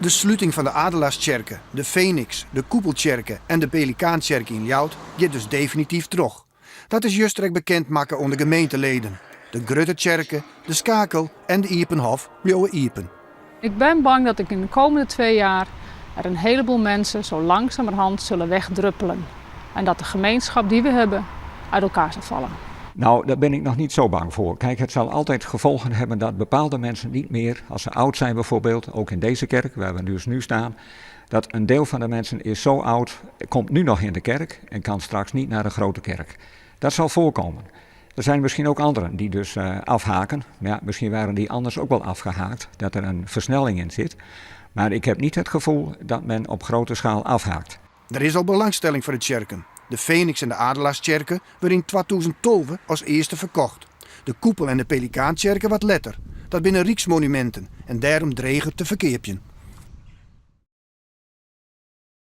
De sluiting van de Adelaarstjerke, de Phoenix, de Koepeltjerke en de Pelikaantjerke in Ljouwt gaat dus definitief terug. Dat is juist bekend maken onder gemeenteleden. De Gruttetjerke, de Skakel en de Iepenhof blijven iepen. Ik ben bang dat ik in de komende 2 jaar er een heleboel mensen zo langzamerhand zullen wegdruppelen. En dat de gemeenschap die we hebben uit elkaar zal vallen. Nou, daar ben ik nog niet zo bang voor. Kijk, het zal altijd gevolgen hebben dat bepaalde mensen niet meer, als ze oud zijn bijvoorbeeld, ook in deze kerk waar we dus nu staan, dat een deel van de mensen is zo oud, komt nu nog in de kerk en kan straks niet naar de grote kerk. Dat zal voorkomen. Er zijn misschien ook anderen die dus afhaken. Ja, misschien waren die anders ook wel afgehaakt, dat er een versnelling in zit. Maar ik heb niet het gevoel dat men op grote schaal afhaakt. Er is al belangstelling voor de tjerken. De Phoenix en de Adelaarstjerke werden in 2012 als eerste verkocht. De Koepel en de Pelikaantjerke wat later. Dat binnen Rijksmonumenten en daarom dreig het te verkeerpjen.